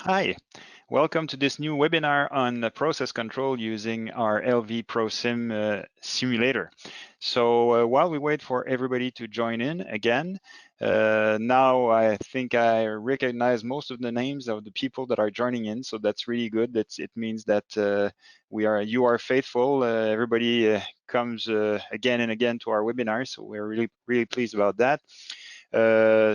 Hi, welcome to this new webinar on process control using our LVProSim simulator. So while we wait for everybody to join in again, now I think I recognize most of the names of the people that are joining in, so that's really good. It means that you are faithful. Everybody comes again and again to our webinar, so we're really pleased about that.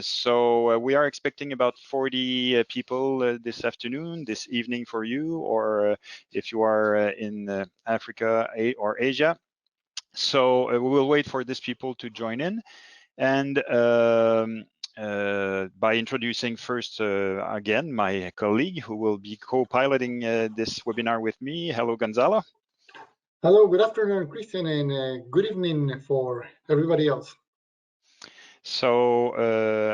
So we are expecting about 40 people this afternoon, this evening for you, or if you are in Africa or Asia. So we will wait for these people to join in. And by introducing first, again, my colleague who will be co-piloting this webinar with me. Hello, Gonzalo. Hello, good afternoon, Christian, and good evening for everybody else. So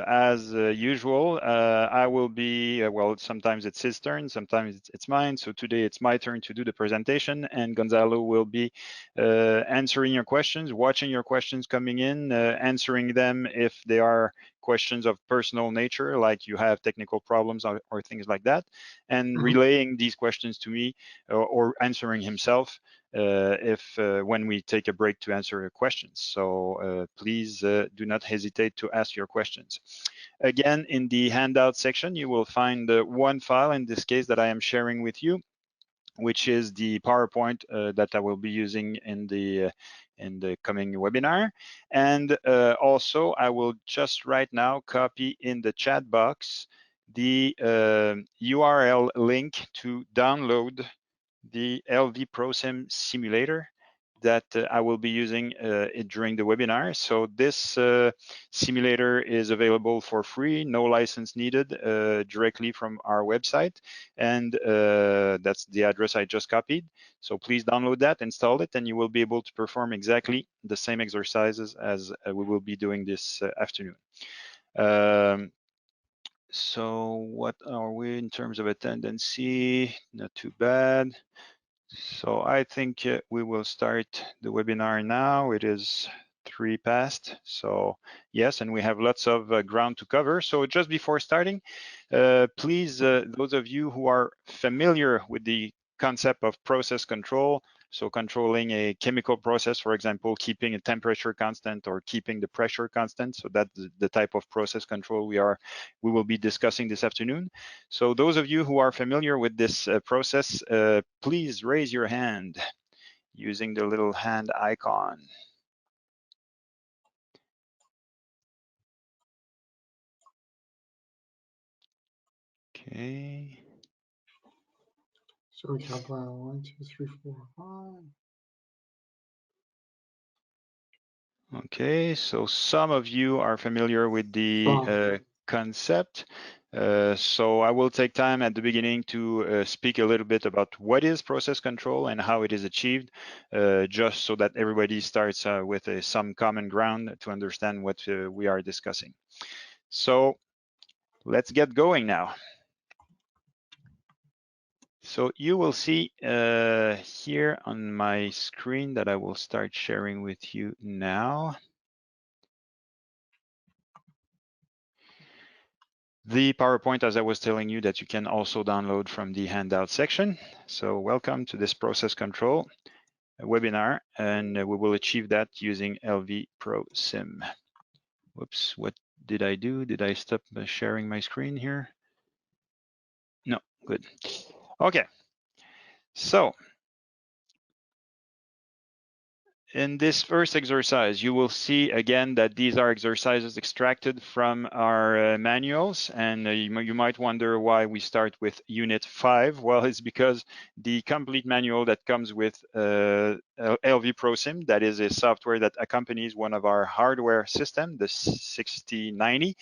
as usual, I will be, well, sometimes it's his turn, sometimes it's mine. So today it's my turn to do the presentation, and Gonzalo will be answering your questions, watching your questions coming in, answering them if they are questions of personal nature, like you have technical problems or things like that, and relaying these questions to me or answering himself when we take a break to answer your questions. So please do not hesitate to ask your questions. Again, in the handout section, you will find one file, in this case, that I am sharing with you, which is the PowerPoint that I will be using in the coming webinar. And also, I will just right now copy in the chat box the URL link to download the LVProSim simulator that I will be using during the webinar. So this simulator is available for free, no license needed, directly from our website. And that's the address I just copied. So please download that, install it, and you will be able to perform exactly the same exercises as we will be doing this afternoon. So what are we in terms of attendance? Not too bad. So I think we will start the webinar now. It is 3 past. So yes, and we have lots of ground to cover. So just before starting, please, those of you who are familiar with the concept of process control, so controlling a chemical process, for example, keeping a temperature constant or keeping the pressure constant. So that's the type of process control we will be discussing this afternoon. So those of you who are familiar with this process, please raise your hand using the little hand icon. Okay. So we have 1, 2, 3, 4, 5. Okay, so some of you are familiar with the concept. So I will take time at the beginning to speak a little bit about what is process control and how it is achieved, just so that everybody starts with some common ground to understand what we are discussing. So let's get going now. So you will see here on my screen that I will start sharing with you now. The PowerPoint, as I was telling you, that you can also download from the handout section. So welcome to this process control webinar, and we will achieve that using LVProSim. Whoops, what did I do? Did I stop sharing my screen here? No, good. Okay, so in this first exercise, you will see again that these are exercises extracted from our manuals, and you might wonder why we start with Unit 5. Well, it's because the complete manual that comes with LVProSim, that is a software that accompanies one of our hardware system, the 6090.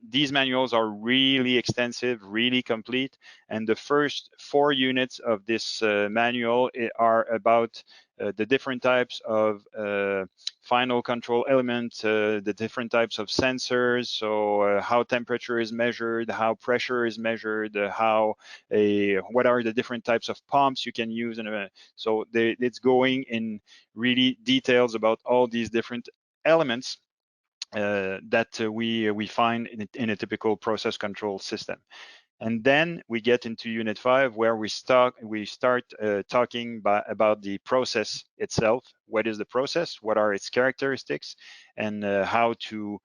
These manuals are really extensive, really complete, and the first 4 units of this manual are about the different types of final control elements, the different types of sensors, so how temperature is measured, how pressure is measured, what are the different types of pumps you can use, and so it's going in really details about all these different elements that we find in a typical process control system. And then we get into Unit 5, where we start talking about the process itself. What is the process? What are its characteristics? And how to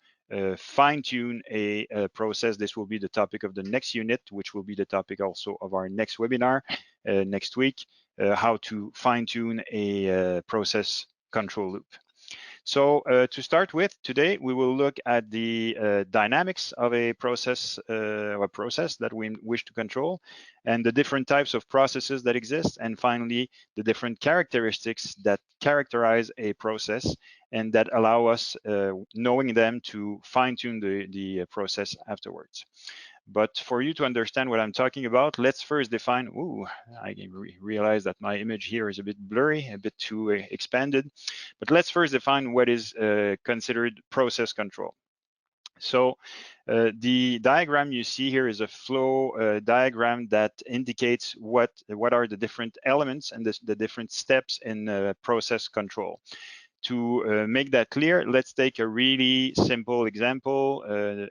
fine-tune a process. This will be the topic of the next unit, which will be the topic also of our next webinar next week, how to fine-tune a process control loop. So to start with, today we will look at the dynamics of a process that we wish to control, and the different types of processes that exist, and finally the different characteristics that characterize a process and that allow us, knowing them, to fine-tune the process afterwards. But for you to understand what I'm talking about, let's first define, I realize that my image here is a bit blurry, a bit too expanded, but let's first define what is considered process control. So the diagram you see here is a flow diagram that indicates what are the different elements and the different steps in process control. To make that clear, let's take a really simple example,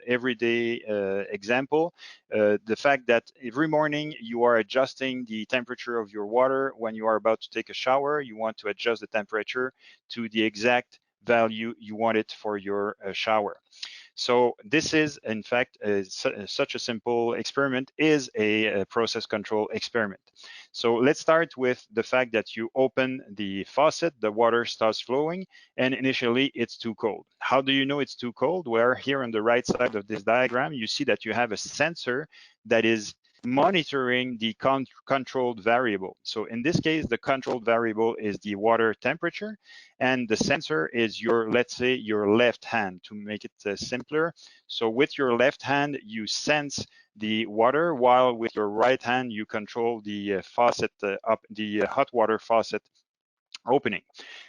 everyday example. The fact that every morning you are adjusting the temperature of your water. When you are about to take a shower, you want to adjust the temperature to the exact value you want it for your shower. So this is, in fact, such a simple experiment is a process control experiment. So let's start with the fact that you open the faucet, the water starts flowing, and initially it's too cold. How do you know it's too cold? Well, here on the right side of this diagram, you see that you have a sensor that is monitoring the controlled variable. So in this case, the controlled variable is the water temperature, and the sensor is your, let's say, your left hand, to make it simpler. So with your left hand, you sense the water, while with your right hand, you control the faucet the hot water faucet opening.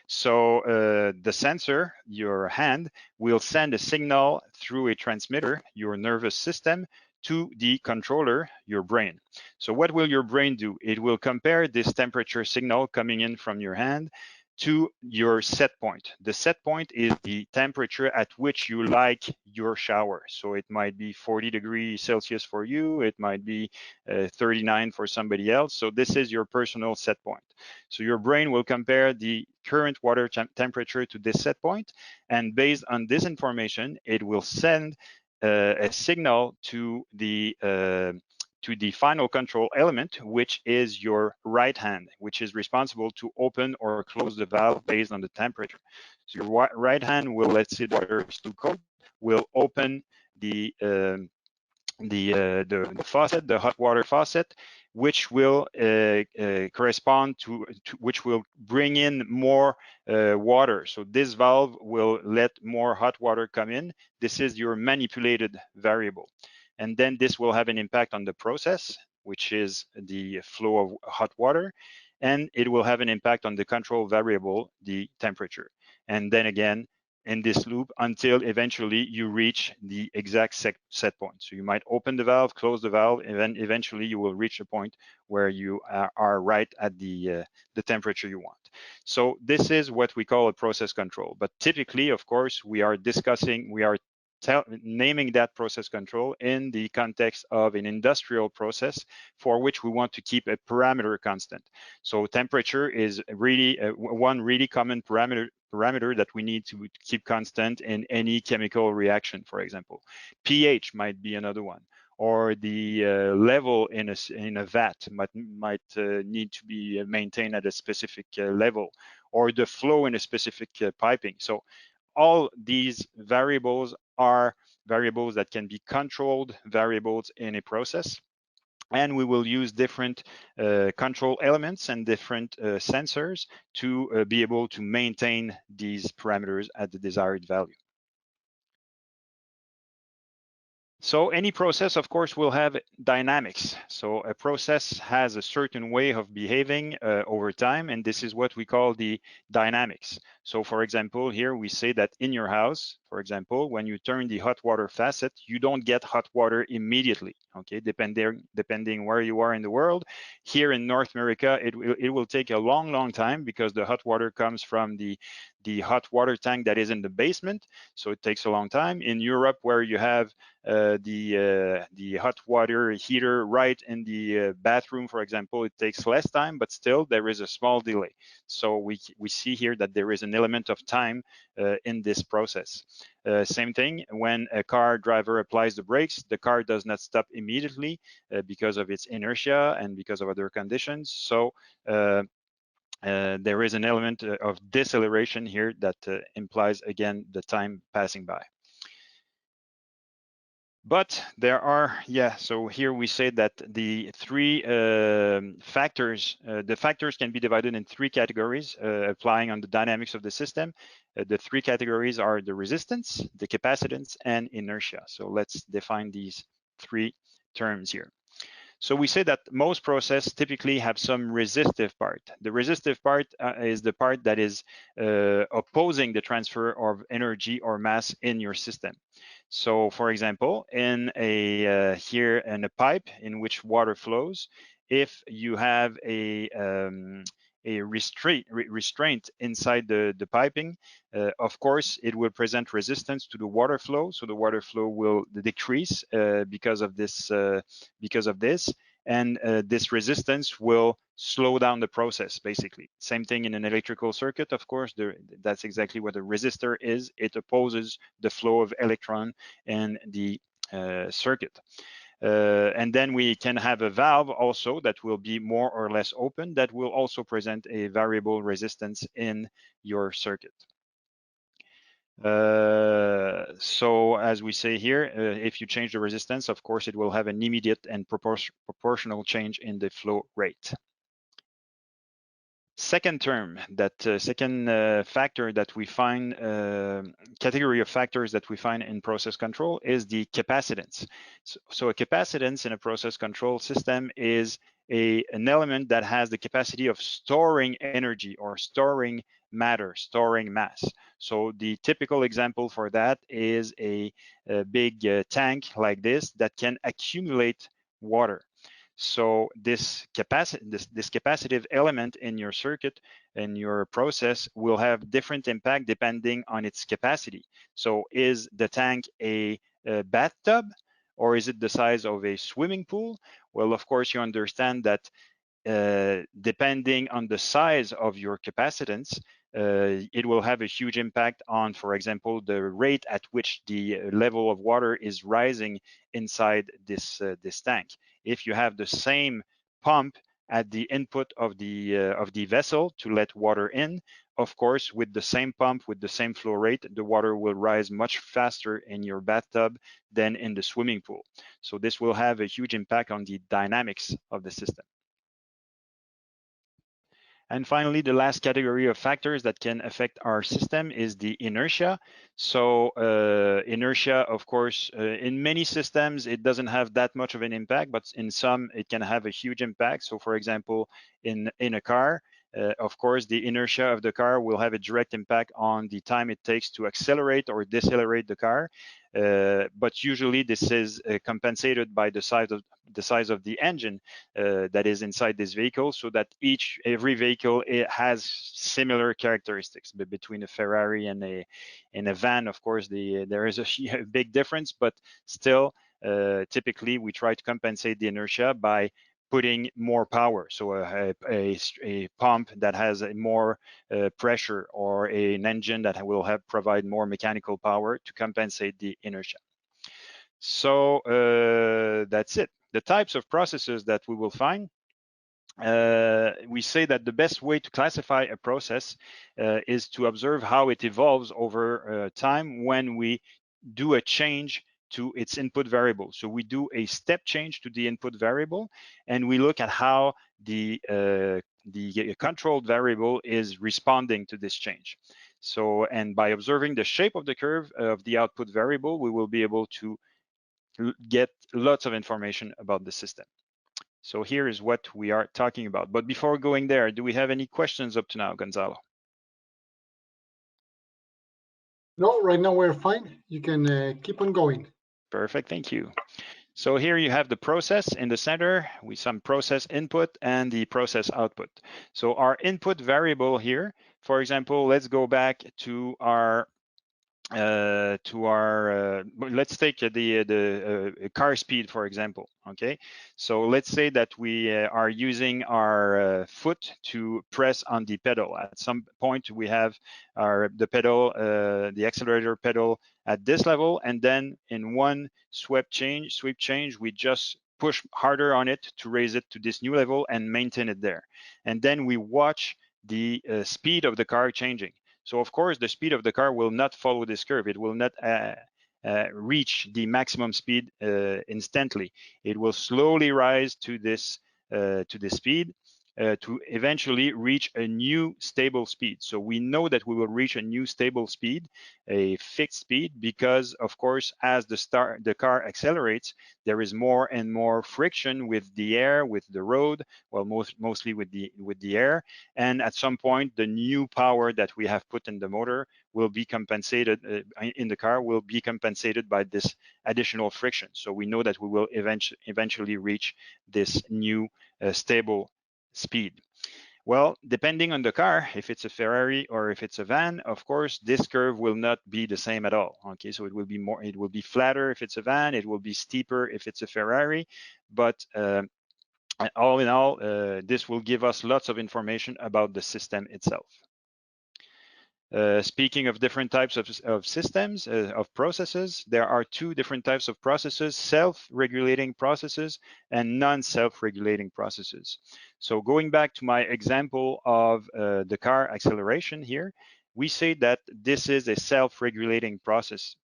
So the sensor, your hand, will send a signal through a transmitter, your nervous system, to the controller, your brain. So what will your brain do? It will compare this temperature signal coming in from your hand to your set point. The set point is the temperature at which you like your shower. So it might be 40 degrees Celsius for you, it might be 39 for somebody else. So this is your personal set point. So your brain will compare the current water temperature to this set point, and based on this information, it will send a signal to the final control element, which is your right hand, which is responsible to open or close the valve based on the temperature. So your right hand will, let's say the water is too cold, will open the faucet, the hot water faucet, which will correspond to which will bring in more water. So this valve will let more hot water come in. This is your manipulated variable. And then this will have an impact on the process, which is the flow of hot water, and it will have an impact on the control variable, the temperature. And then again, in this loop until eventually you reach the exact set point. So you might open the valve, close the valve, and then eventually you will reach a point where you are right at the temperature you want. So this is what we call a process control. But typically, of course, we are naming that process control in the context of an industrial process for which we want to keep a parameter constant. So temperature is really one really common parameter that we need to keep constant in any chemical reaction, for example. pH might be another one, or the level in a vat might need to be maintained at a specific level, or the flow in a specific piping. So all these variables are variables that can be controlled variables in a process. And we will use different control elements and different sensors to be able to maintain these parameters at the desired value. So any process, of course, will have dynamics. So a process has a certain way of behaving over time, and this is what we call the dynamics. So for example, here we say that in your house, for example, when you turn the hot water faucet, you don't get hot water immediately, okay, depending where you are in the world. Here in North America, it will take a long time because the hot water comes from the hot water tank that is in the basement, so it takes a long time. In Europe, where you have the hot water heater right in the bathroom, for example, it takes less time, but still there is a small delay. So we see here that there is an element of time in this process. Same thing when a car driver applies the brakes, the car does not stop immediately because of its inertia and because of other conditions. So there is an element of deceleration here that implies, again, the time passing by. But there are, so here we say that the three factors, the factors can be divided in three categories, applying on the dynamics of the system. The three categories are the resistance, the capacitance, and inertia. So let's define these three terms here. So we say that most processes typically have some resistive part. The resistive part is the part that is opposing the transfer of energy or mass in your system. So for example, in here in a pipe in which water flows, if you have a restraint inside the piping, of course, it will present resistance to the water flow. So the water flow will decrease because of this, and this resistance will slow down the process, basically. Same thing in an electrical circuit, of course. That's exactly what a resistor is. It opposes the flow of electron in the circuit. And then we can have a valve also that will be more or less open, that will also present a variable resistance in your circuit. So as we say here, if you change the resistance, of course, it will have an immediate and proportional change in the flow rate. Second term, that second factor that we find, category of factors that we find in process control is the capacitance. So a capacitance in a process control system is an element that has the capacity of storing energy or storing matter, storing mass. So the typical example for that is a big tank like this that can accumulate water. So this capacitive element in your circuit, in your process, will have different impact depending on its capacity. So is the tank a bathtub, or is it the size of a swimming pool? Well, of course, you understand that depending on the size of your capacitance, it will have a huge impact on, for example, the rate at which the level of water is rising inside this tank. If you have the same pump at the input of the vessel to let water in, of course, with the same pump, with the same flow rate, the water will rise much faster in your bathtub than in the swimming pool. So this will have a huge impact on the dynamics of the system. And finally, the last category of factors that can affect our system is the inertia. So inertia, of course, in many systems, it doesn't have that much of an impact, but in some, it can have a huge impact. So for example, in a car, of course, the inertia of the car will have a direct impact on the time it takes to accelerate or decelerate the car. But usually this is compensated by the size of the engine that is inside this vehicle, so that every vehicle has similar characteristics. But between a Ferrari and a van, of course, there is a big difference, but still, typically we try to compensate the inertia by putting more power. So a pump that has more pressure, or an engine that will provide more mechanical power to compensate the inertia. So that's it. The types of processes that we will find, we say that the best way to classify a process is to observe how it evolves over time when we do a change to its input variable. So we do a step change to the input variable, and we look at how the controlled variable is responding to this change. So, and by observing the shape of the curve of the output variable, we will be able to get lots of information about the system. So here is what we are talking about. But before going there, do we have any questions up to now, Gonzalo? No, right now we're fine. You can keep on going. Perfect, thank you. So here you have the process in the center with some process input and the process output. So our input variable here, for example, let's go back to our let's take the car speed, for example. Okay, so let's say that we are using our foot to press on the pedal. At some point we have the pedal, the accelerator pedal at this level, and then in one sweep change we just push harder on it to raise it to this new level and maintain it there, and then we watch the speed of the car changing. So of course, the speed of the car will not follow this curve. It will not reach the maximum speed instantly. It will slowly rise to this speed to eventually reach a new stable speed. So we know that we will reach a new stable speed, a fixed speed, because of course, as the car accelerates, there is more and more friction with the air, with the road, well, mostly with the air, and at some point the new power that we have put in the motor will be compensated in the car will be compensated by this additional friction. So we know that we will eventually reach this new stable speed. Well, depending on the car, if it's a Ferrari or if it's a van, of course, this curve will not be the same at all. Okay, so it will be flatter if it's a van, it will be steeper if it's a Ferrari, but all in all, this will give us lots of information about the system itself. Speaking of different types of systems, of processes, there are two different types of processes: self-regulating processes and non-self-regulating processes. So going back to my example of the car acceleration here, we say that this is a self-regulating process.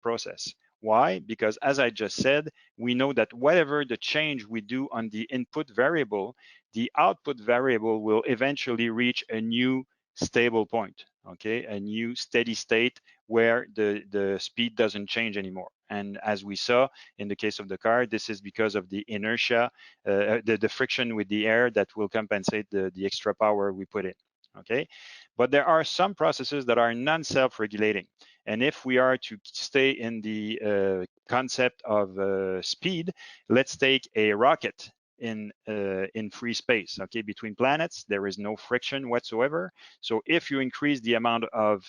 Why? Because as I just said, we know that whatever the change we do on the input variable, the output variable will eventually reach a new stable point, okay, a new steady state where the speed doesn't change anymore. And as we saw in the case of the car, this is because of the inertia, the friction with the air that will compensate the extra power we put in, okay? But there are some processes that are non-self-regulating. And if we are to stay in the concept of speed, let's take a rocket in free space. Okay, between planets, there is no friction whatsoever. So if you increase the amount of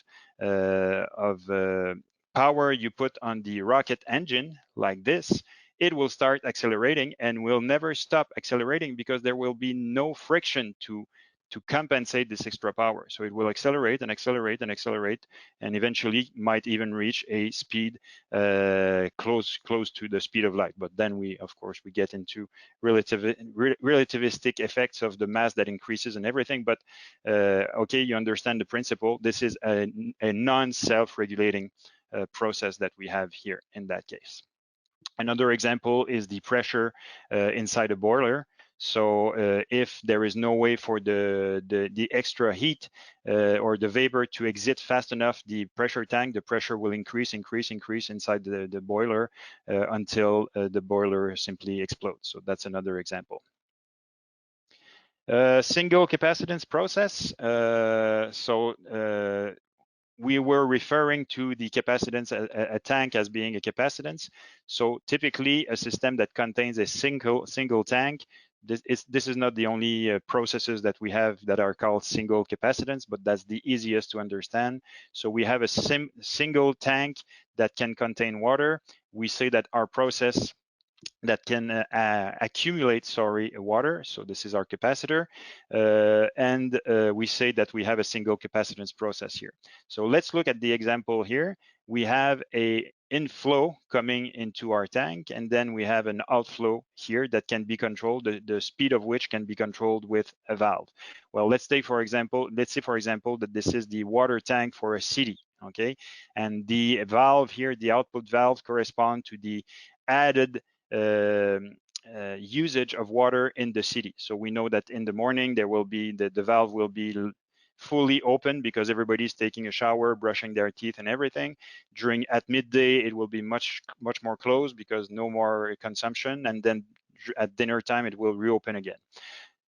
power you put on the rocket engine like this, it will start accelerating and will never stop accelerating because there will be no friction to compensate this extra power. So it will accelerate and accelerate and accelerate, and eventually might even reach a speed close to the speed of light. But then of course, we get into relativistic effects of the mass that increases and everything. But okay, you understand the principle. This is a non-self-regulating process that we have here in that case. Another example is the pressure inside a boiler. So if there is no way for the extra heat or the vapor to exit fast enough, the pressure tank, the pressure will increase inside the boiler until the boiler simply explodes. So that's another example. Single capacitance process. We were referring to the capacitance, a tank as being a capacitance. So typically a system that contains a single tank, this is not the only processes that we have that are called single capacitance, but that's the easiest to understand. So we have a single tank that can contain water. We say that our process that can accumulate, water. So this is our capacitor. And we say that we have a single capacitance process here. So let's look at the example here. We have a inflow coming into our tank, and then we have an outflow here that can be controlled, the speed of which can be controlled with a valve. Well, let's say for example that this is the water tank for a city, okay? And the valve here, the output valve, correspond to the added usage of water in the city. So we know that in the morning there will be the valve will be fully open because everybody's taking a shower, brushing their teeth and everything. At midday it will be much more closed because no more consumption, and then at dinner time it will reopen again.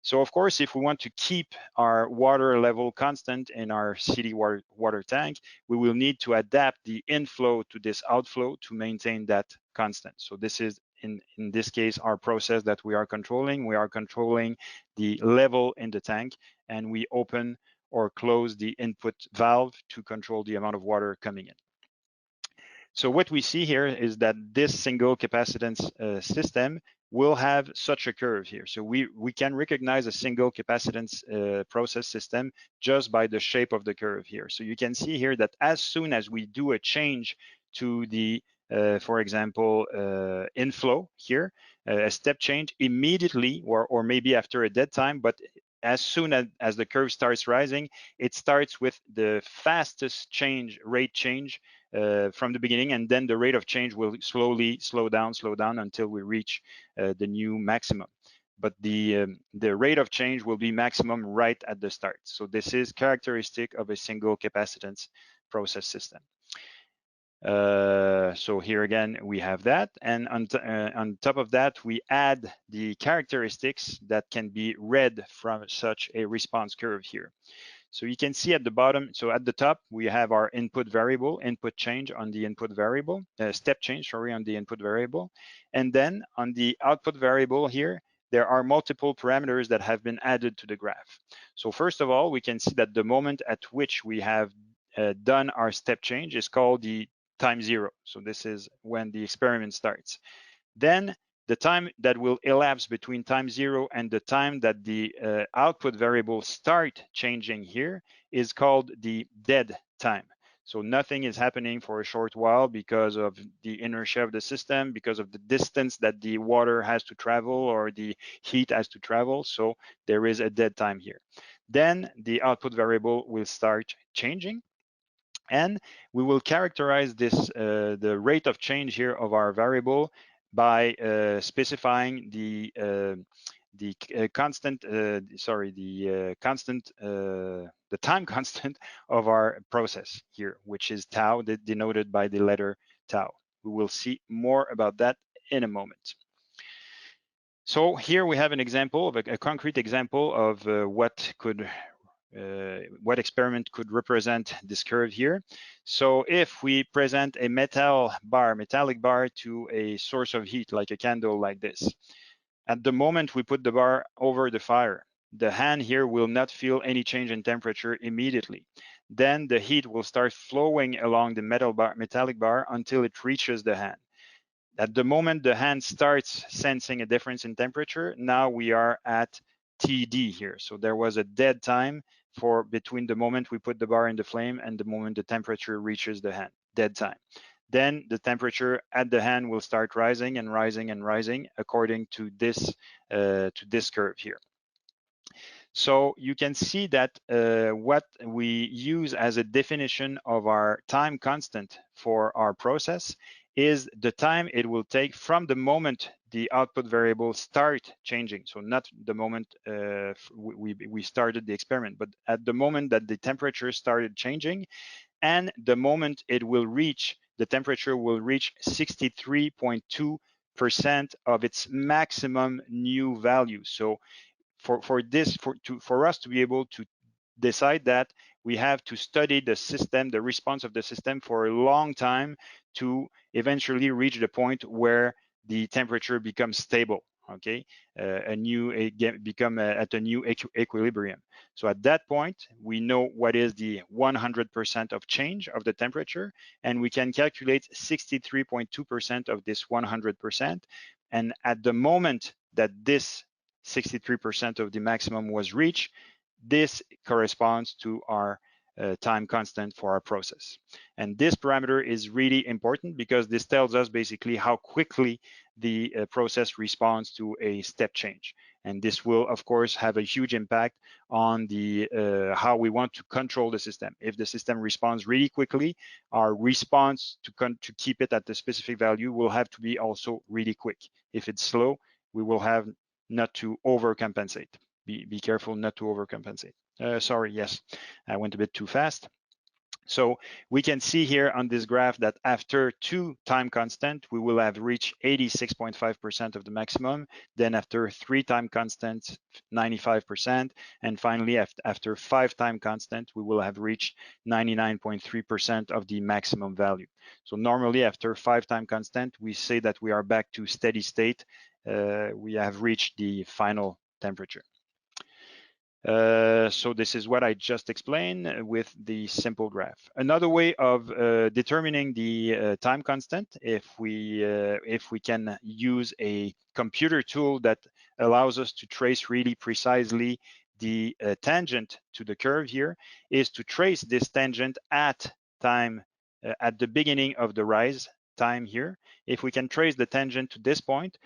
So of course, if we want to keep our water level constant in our city water tank, we will need to adapt the inflow to this outflow to maintain that constant. So this is, in this case, our process that we are controlling. We are controlling the level in the tank, and we open or close the input valve to control the amount of water coming in. So what we see here is that this single capacitance system will have such a curve here. So we can recognize a single capacitance process system just by the shape of the curve here. So you can see here that as soon as we do a change to the, for example, inflow here, a step change immediately, or maybe after a dead time, but as soon as the curve starts rising, it starts with the fastest rate change from the beginning, and then the rate of change will slowly slow down until we reach the new maximum. But the rate of change will be maximum right at the start. So this is characteristic of a single capacitance process system. So here again, we have that. And on top of that, we add the characteristics that can be read from such a response curve here. So you can see at the bottom, so at the top, we have our input variable, input change on the input variable, step change, sorry, on the input variable. And then on the output variable here, there are multiple parameters that have been added to the graph. So first of all, we can see that the moment at which we have done our step change is called the time zero. So this is when the experiment starts. Then the time that will elapse between time zero and the time that the output variable start changing here is called the dead time. So nothing is happening for a short while because of the inertia of the system, because of the distance that the water has to travel or the heat has to travel. So there is a dead time here. Then the output variable will start changing. And we will characterize this, the rate of change here of our variable by specifying the constant, the time constant of our process here, which is tau, denoted by the letter tau. We will see more about that in a moment. So here we have an example of a concrete example of what experiment could represent this curve here. So if we present a metallic bar to a source of heat, like a candle like this, at the moment we put the bar over the fire, the hand here will not feel any change in temperature immediately. Then the heat will start flowing along the metallic bar until it reaches the hand. At the moment the hand starts sensing a difference in temperature, now we are at TD here. So there was a dead time for between the moment we put the bar in the flame and the moment the temperature reaches the hand, dead time. Then the temperature at the hand will start rising and rising and rising according to this curve here. So you can see that what we use as a definition of our time constant for our process is the time it will take from the moment the output variable start changing. So not the moment we started the experiment, but at the moment that the temperature started changing, and the moment it will reach, the temperature will reach 63.2% of its maximum new value. So for us to be able to decide that, we have to study the system, the response of the system for a long time to eventually reach the point where the temperature becomes stable, okay? Become at a new equilibrium. So at that point, we know what is the 100% of change of the temperature, and we can calculate 63.2% of this 100%. And at the moment that this 63% of the maximum was reached, this corresponds to our time constant for our process. And this parameter is really important because this tells us basically how quickly the process responds to a step change. And this will, of course, have a huge impact on the how we want to control the system. If the system responds really quickly, our response to keep it at the specific value will have to be also really quick. If it's slow, we will have not to overcompensate. Be careful not to overcompensate. Sorry, yes, I went a bit too fast. So we can see here on this graph that after 2 time constant, we will have reached 86.5% of the maximum. Then after 3 time constants, 95%. And finally, after 5 time constant, we will have reached 99.3% of the maximum value. So normally after 5 time constant, we say that we are back to steady state. We have reached the final temperature. So this is what I just explained with the simple graph. Another way of determining the time constant, if we can use a computer tool that allows us to trace really precisely the tangent to the curve here, is to trace this tangent at time at the beginning of the rise time here. If we can trace the tangent to this point,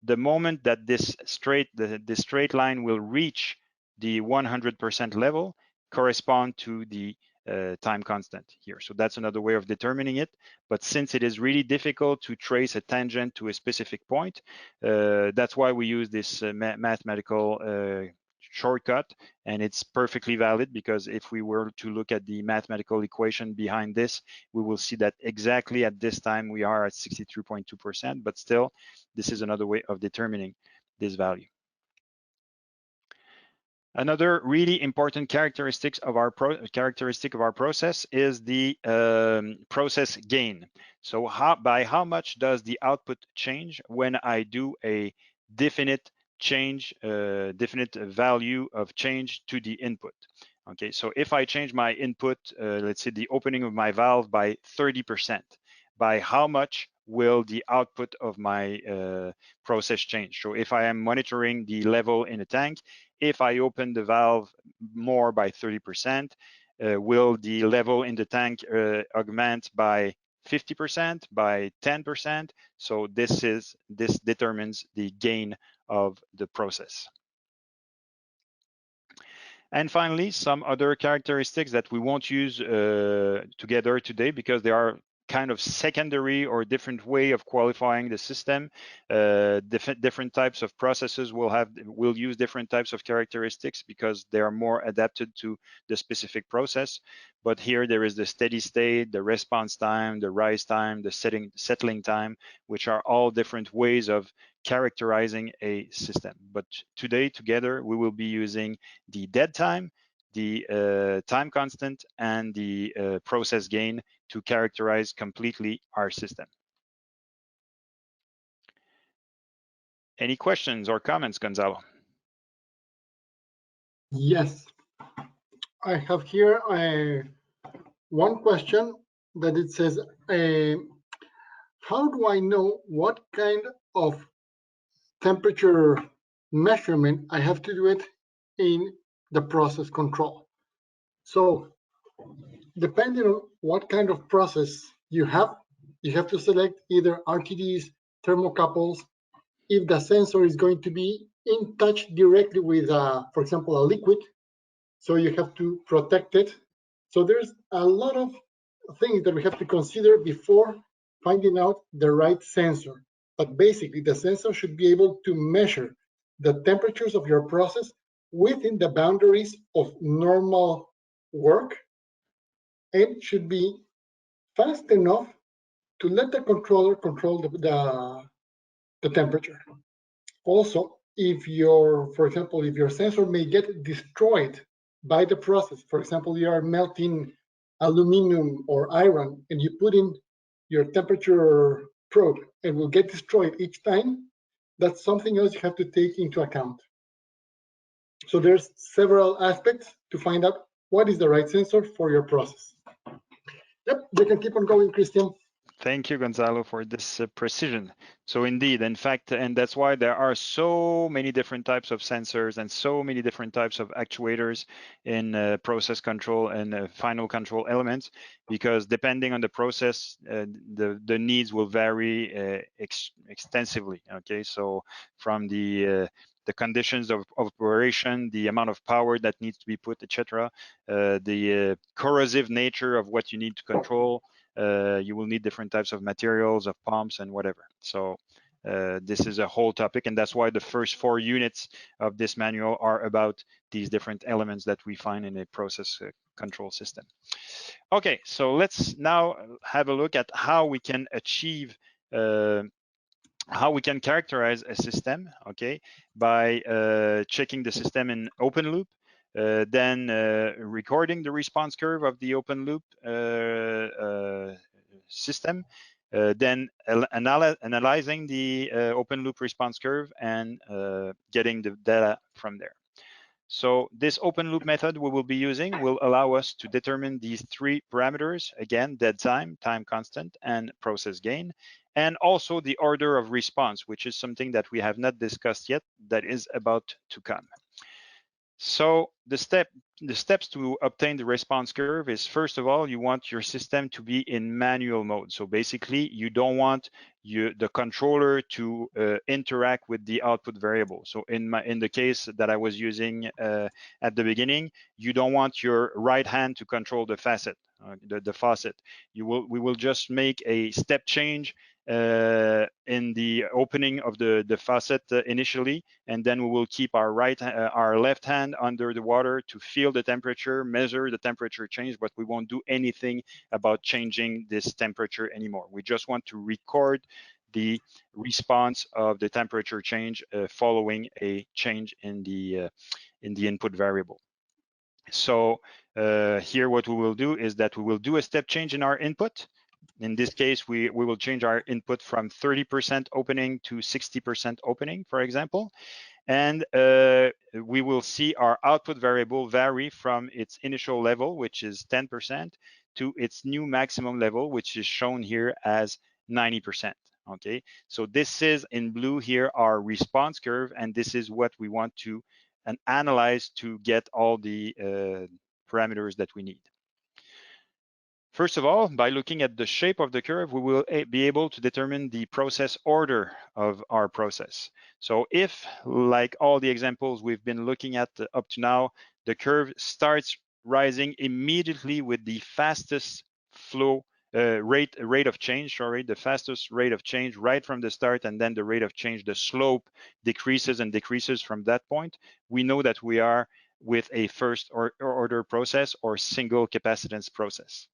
the moment that this straight line will reach the 100% level correspond to the time constant here. So that's another way of determining it. But since it is really difficult to trace a tangent to a specific point, that's why we use this mathematical shortcut, and it's perfectly valid, because if we were to look at the mathematical equation behind this, we will see that exactly at this time we are at 63.2%, but still this is another way of determining this value. Another really important characteristic of our process is the process gain. So by how much does the output change when I do a definite change, definite value of change to the input? Okay, so if I change my input, let's say the opening of my valve by 30%, by how much will the output of my process change? So if I am monitoring the level in a tank, if I open the valve more by 30%, will the level in the tank augment by 50%, by 10%? So this determines the gain of the process. And finally, some other characteristics that we won't use together today because they are kind of secondary or different way of qualifying the system. Different types of processes will use different types of characteristics because they are more adapted to the specific process. But here there is the steady state, the response time, the rise time, the settling time, which are all different ways of characterizing a system. But today together we will be using the dead time, the time constant, and the process gain to characterize completely our system. Any questions or comments, Gonzalo? Yes, I have here one question that it says, how do I know what kind of temperature measurement I have to do it in the process control? So depending on what kind of process you have to select either RTDs, thermocouples. If the sensor is going to be in touch directly with, for example, a liquid, so you have to protect it. So there's a lot of things that we have to consider before finding out the right sensor. But basically, the sensor should be able to measure the temperatures of your process within the boundaries of normal work, and should be fast enough to let the controller control the temperature. Also, if for example, if your sensor may get destroyed by the process, for example, you are melting aluminum or iron and you put in your temperature probe and will get destroyed each time, that's something else you have to take into account. So there's several aspects to find out what is the right sensor for your process. Yep, you can keep on going, Christian. Thank you, Gonzalo, for this precision. So indeed, in fact, and that's why there are so many different types of sensors and so many different types of actuators in process control and final control elements, because depending on the process, the needs will vary extensively. Okay, so from the conditions of operation, the amount of power that needs to be put, etc., the corrosive nature of what you need to control. You will need different types of materials, of pumps, and whatever. So this is a whole topic, and that's why the first 4 units of this manual are about these different elements that we find in a process control system. Okay, so let's now have a look at how we can achieve how we can characterize a system, okay, by checking the system in open loop, then recording the response curve of the open loop system, then analyzing the open loop response curve and getting the data from there. So this open loop method we will be using will allow us to determine these three parameters, again, dead time, time constant, and process gain, and also the order of response, which is something that we have not discussed yet that is about to come. So the steps to obtain the response curve is, first of all, you want your system to be in manual mode. So basically, you don't want the controller to interact with the output variable. So in the case that I was using at the beginning, you don't want your right hand to control the faucet. The faucet. We will just make a step change in the opening of the faucet initially, and then we will keep our left hand under the water to feel the temperature, measure the temperature change, but we won't do anything about changing this temperature anymore. We just want to record the response of the temperature change following a change in the input variable. So here what we will do is that we will do a step change in our input. In this case, we will change our input from 30% opening to 60% opening, for example. And we will see our output variable vary from its initial level, which is 10%, to its new maximum level, which is shown here as 90%. Okay, so this is in blue here our response curve, and this is what we want to analyze to get all the parameters that we need. First of all, by looking at the shape of the curve, we will be able to determine the process order of our process. So if, like all the examples we've been looking at up to now, the curve starts rising immediately with the fastest flow rate of change, the fastest rate of change right from the start, and then the rate of change, the slope decreases and decreases from that point, we know that we are with a first order process or single capacitance process.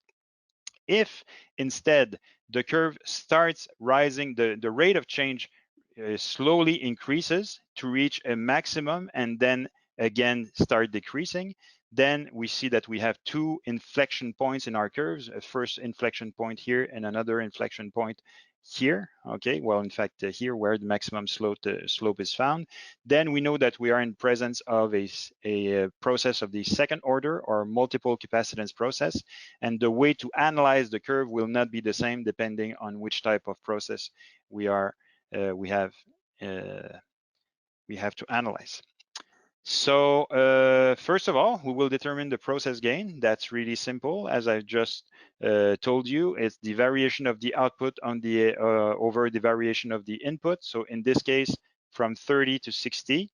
If instead the curve starts rising, the rate of change slowly increases to reach a maximum and then again start decreasing, then we see that we have two inflection points in our curves, a first inflection point here and another inflection point here. Okay, well, in fact, here where the maximum slope is found, then we know that we are in presence of a process of the second order or multiple capacitance process, and the way to analyze the curve will not be the same depending on which type of process we have to analyze. So first of all, we will determine the process gain. That's really simple. As I just told you, it's the variation of the output on the over the variation of the input. So in this case, from 30 to 60,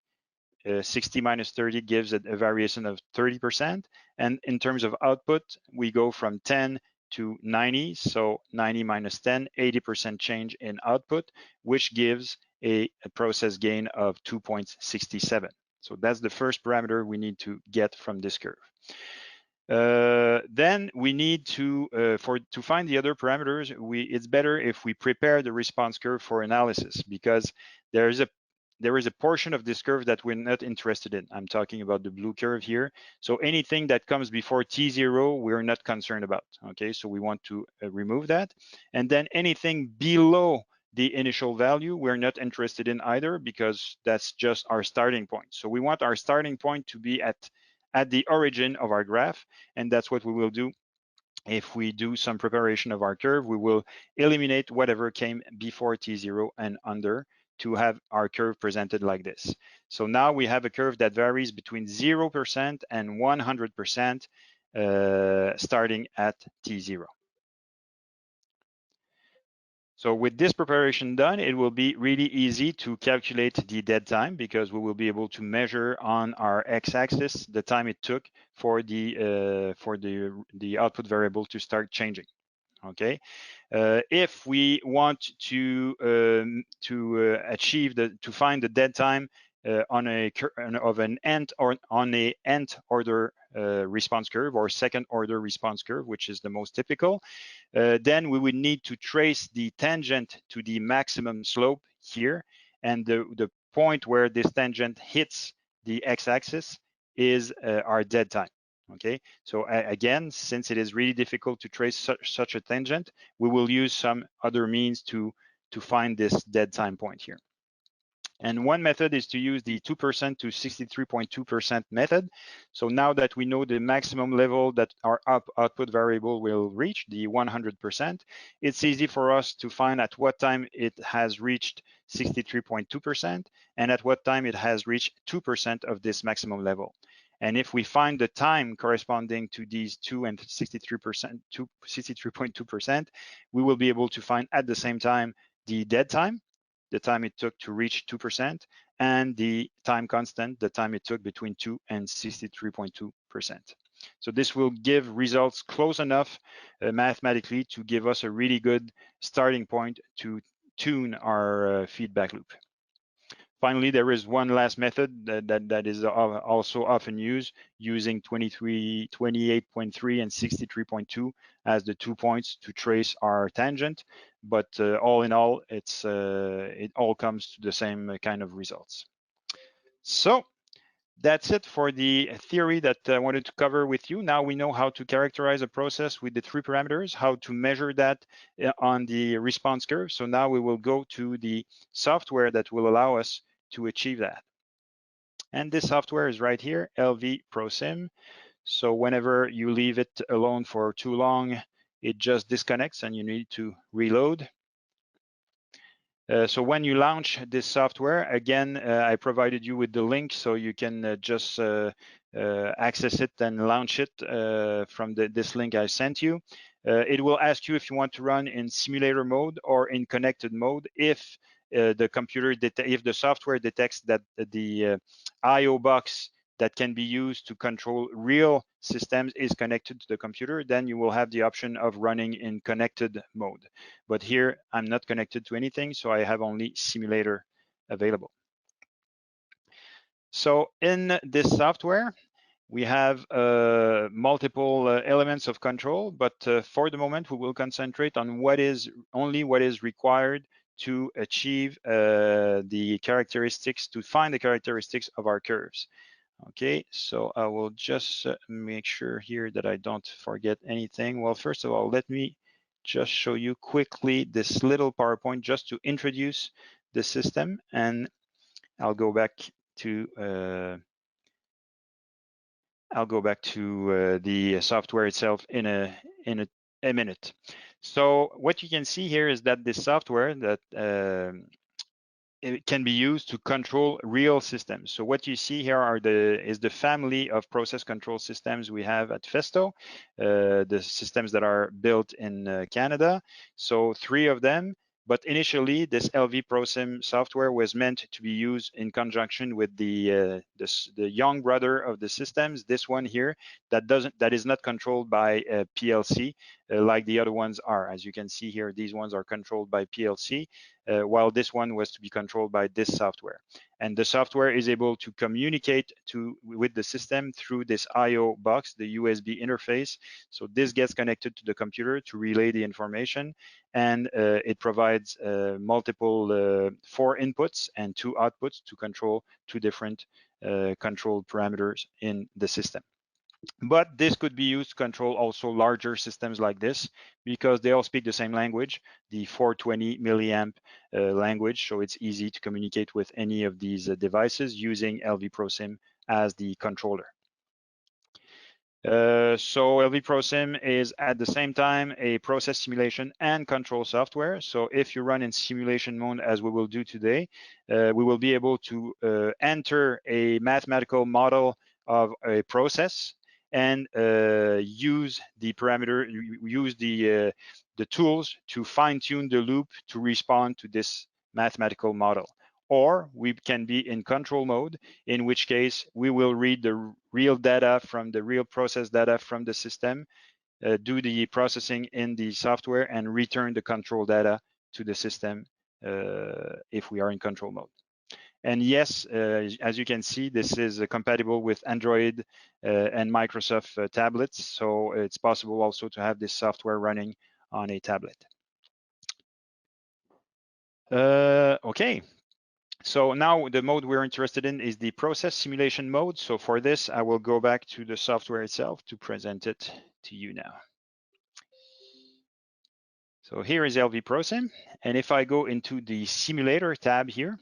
60 minus 30 gives a variation of 30%. And in terms of output, we go from 10 to 90. So 90 minus 10, 80% change in output, which gives a process gain of 2.67. So that's the first parameter we need to get from this curve. Then we need to find the other parameters, it's better if we prepare the response curve for analysis, because there is a portion of this curve that we're not interested in. I'm talking about the blue curve here. So anything that comes before T0, we're not concerned about. Okay, so we want to remove that. And then anything below the initial value, we're not interested in either, because that's just our starting point. So we want our starting point to be at the origin of our graph, and that's what we will do. If we do some preparation of our curve, we will eliminate whatever came before T0 and under to have our curve presented like this. So now we have a curve that varies between 0% and 100% starting at T0. So with this preparation done, it will be really easy to calculate the dead time, because we will be able to measure on our x-axis the time it took for the output variable to start changing. Okay, if we want to find the dead time on an nth order response curve or second order response curve, which is the most typical. Then we would need to trace the tangent to the maximum slope here, and the point where this tangent hits the x-axis is our dead time. Okay, so again, since it is really difficult to trace such a tangent, we will use some other means to find this dead time point here. And one method is to use the 2% to 63.2% method. So now that we know the maximum level that our output variable will reach, the 100%, it's easy for us to find at what time it has reached 63.2% and at what time it has reached 2% of this maximum level. And if we find the time corresponding to these 2 and 63%, 63.2%, we will be able to find at the same time the dead time, the time it took to reach 2%, and the time constant, the time it took between 2 and 63.2%. So this will give results close enough mathematically to give us a really good starting point to tune our feedback loop. Finally, there is one last method that is also often used, using 28.3 and 63.2 as the 2 points to trace our tangent. But all in all, it all comes to the same kind of results. So that's it for the theory that I wanted to cover with you. Now we know how to characterize a process with the 3 parameters, how to measure that on the response curve. So now we will go to the software that will allow us to achieve that. And this software is right here, LVProSim. So whenever you leave it alone for too long, it just disconnects and you need to reload. So when you launch this software, again, I provided you with the link so you can just access it and launch it from this link I sent you. It will ask you if you want to run in simulator mode or in connected mode. If the software detects that the I/O box that can be used to control real systems is connected to the computer, then you will have the option of running in connected mode. But here, I'm not connected to anything, so I have only simulator available. So in this software, we have multiple elements of control, but for the moment, we will concentrate on only what is required to achieve the characteristics, to find the characteristics of our curves. Okay, so I will just make sure here that I don't forget anything. Well, first of all, let me just show you quickly this little PowerPoint just to introduce the system, and I'll go back to the software itself in a minute. So what you can see here is that this software that it can be used to control real systems. So what you see here is the family of process control systems we have at Festo, the systems that are built in Canada. So 3 of them. But initially, this LVProSim software was meant to be used in conjunction with the young brother of the systems, this one here, that is not controlled by PLC like the other ones are. As you can see here, these ones are controlled by PLC, while this one was to be controlled by this software. And the software is able to communicate with the system through this I/O box, the USB interface. So this gets connected to the computer to relay the information, and it provides multiple 4 inputs and 2 outputs to control 2 different control parameters in the system. But this could be used to control also larger systems like this, because they all speak the same language, the 420 milliamp language. So it's easy to communicate with any of these devices using LVProSim as the controller. So LVProSim is at the same time a process simulation and control software. So if you run in simulation mode, as we will do today, we will be able to enter a mathematical model of a process and use the tools to fine-tune the loop to respond to this mathematical model. Or we can be in control mode, in which case we will read the real data from the real process data from the system, do the processing in the software, and return the control data to the system if we are in control mode. And yes, as you can see, this is compatible with Android and Microsoft tablets. So it's possible also to have this software running on a tablet. Okay. So now the mode we're interested in is the process simulation mode. So for this, I will go back to the software itself to present it to you now. So here is LVProSim. And if I go into the simulator tab here,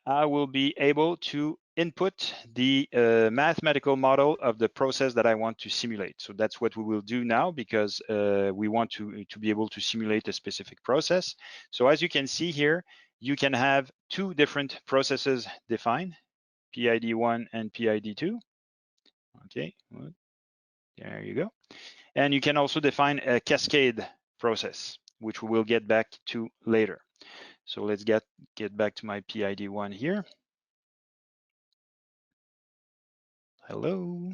I will be able to input the mathematical model of the process that I want to simulate. So that's what we will do now, because we want to be able to simulate a specific process. So as you can see here, you can have two different processes defined, PID1 and PID2. Okay, there you go. And you can also define a cascade process, which we will get back to later. So let's get back to my PID1 here. Hello.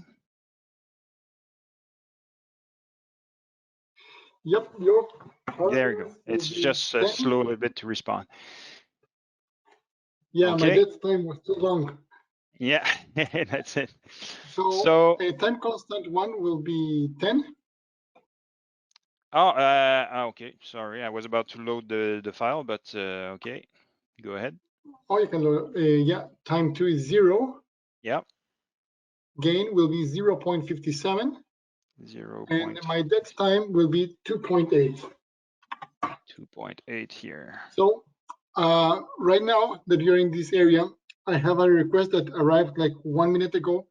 Yep, your There you go. parameters will It's be just 10. slow a little bit to respond. Yeah, my Okay. dead time was too long. Yeah, that's it. So a time constant 1 will be 10. Oh, okay. Sorry, I was about to load the file, but okay, go ahead. Or you can load, yeah, time 2 is 0. Yeah. Gain will be 0.57. 0. And my dead time will be 2.8. 2.8 here. So right now that you're in this area, I have a request that arrived like 1 minute ago.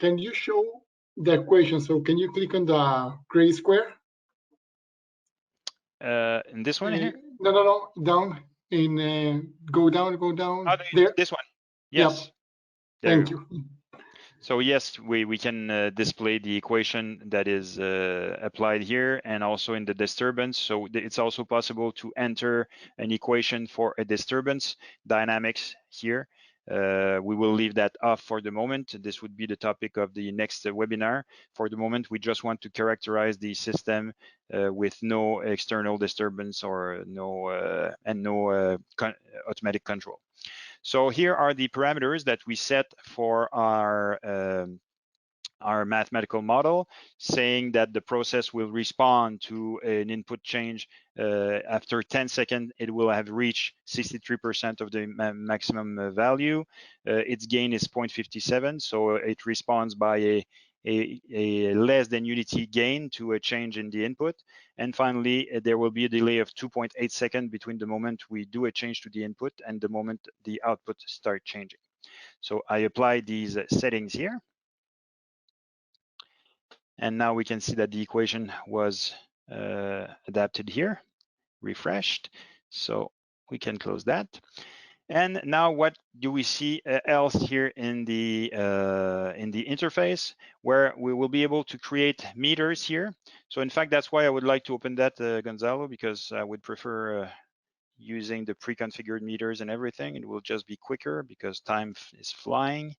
Can you show the equation? So can you click on the gray square? In this one here? No, down. Go down. Oh, There. this one. Yes. Yep. There Thank you. you. So yes, we can display the equation that is applied here and also in the disturbance. So it's also possible to enter an equation for a disturbance dynamics here. We will leave that off for the moment. This would be the topic of the next webinar. For the moment, we just want to characterize the system with no external disturbance or no automatic control. So here are the parameters that we set for our mathematical model, saying that the process will respond to an input change after 10 seconds. It will have reached 63% of the maximum value. Its gain is 0.57, so it responds by a less than unity gain to a change in the input. And finally, there will be a delay of 2.8 seconds between the moment we do a change to the input and the moment the output start changing. So I apply these settings here. And now we can see that the equation was adapted here, refreshed. So we can close that. And now what do we see else here in the interface, where we will be able to create meters here. So in fact, that's why I would like to open that, Gonzalo, because I would prefer using the pre-configured meters and everything. It will just be quicker because time is flying.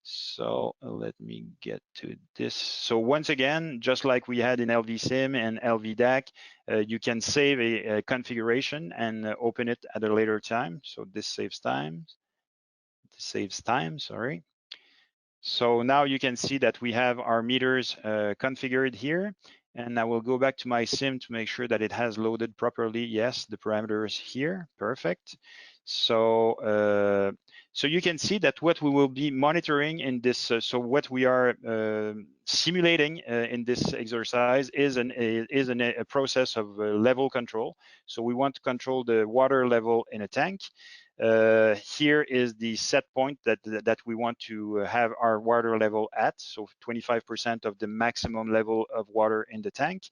So let me get to this. So once again, just like we had in LVSim and LVDAC, you can save a configuration and open it at a later time. So this saves time. This saves time, sorry. So now you can see that we have our meters configured here. And I will go back to my sim to make sure that it has loaded properly. Yes, the parameters here, perfect. So so you can see that what we will be monitoring in this, so what we are simulating in this exercise is a process of level control. So we want to control the water level in a tank. Here is the set point that we want to have our water level at, so 25% of the maximum level of water in the tank.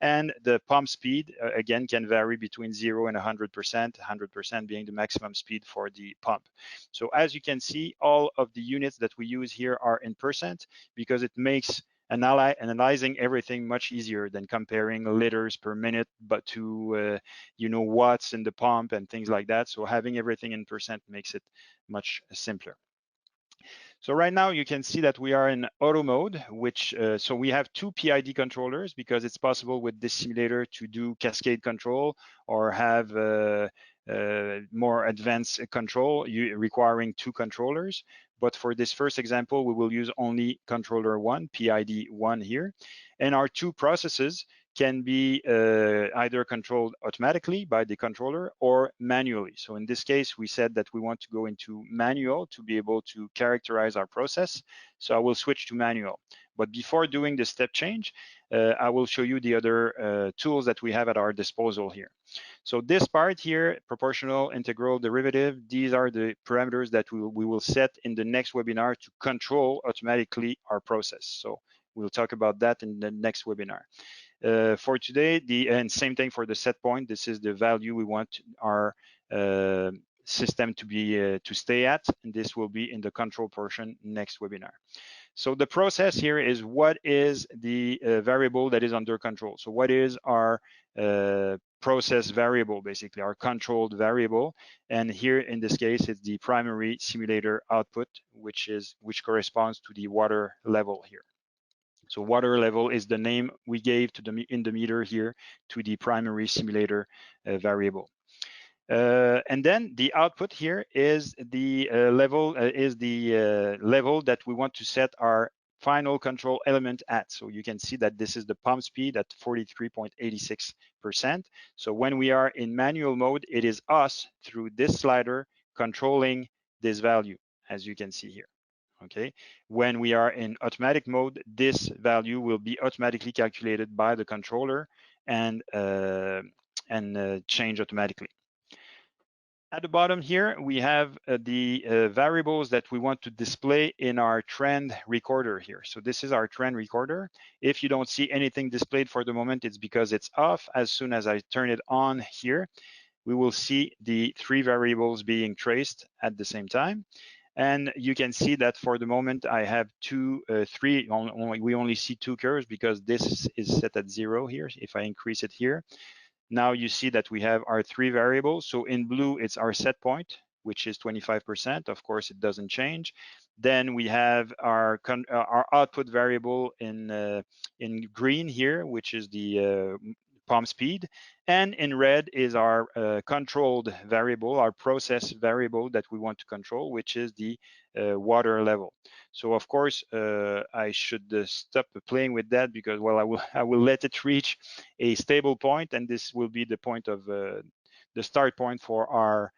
And the pump speed, again, can vary between 0 and 100%, 100% being the maximum speed for the pump. So as you can see, all of the units that we use here are in percent, because it makes analyzing everything much easier than comparing liters per minute, but to watts in the pump and things like that. So having everything in percent makes it much simpler. So right now you can see that we are in auto mode, which so we have two PID controllers, because it's possible with this simulator to do cascade control or have more advanced control requiring 2 controllers. But for this first example, we will use only controller 1, PID 1 here. And our 2 processes can be either controlled automatically by the controller or manually. So in this case, we said that we want to go into manual to be able to characterize our process. So I will switch to manual. But before doing the step change, I will show you the other tools that we have at our disposal here. So this part here, proportional, integral, derivative, these are the parameters that we will set in the next webinar to control automatically our process. So we'll talk about that in the next webinar. For today, and same thing for the set point. This is the value we want our system to be to stay at, and this will be in the control portion next webinar. So the process here is what is the variable that is under control. So what is our process variable, basically our controlled variable, and here in this case it's the primary simulator output, which corresponds to the water level here. So water level is the name we gave to in the meter here to the primary simulator variable. And then the output here is the level that we want to set our final control element at. So you can see that this is the pump speed at 43.86%. So when we are in manual mode, it is us through this slider controlling this value, as you can see here. Okay, when we are in automatic mode, this value will be automatically calculated by the controller and change automatically. At the bottom here, we have the variables that we want to display in our trend recorder here. So this is our trend recorder. If you don't see anything displayed for the moment, it's because it's off. As soon as I turn it on here, we will see the 3 variables being traced at the same time. And you can see that for the moment, I have 3, we only see 2 curves because this is set at 0 here. If I increase it here, now you see that we have our 3 variables. So in blue, it's our set point, which is 25%. Of course, it doesn't change. Then we have our output variable in green here, which is the pump speed, and in red is our controlled variable, our process variable that we want to control, which is the water level. So of course, I should stop playing with that because, well, I will let it reach a stable point, and this will be the point of the start point for our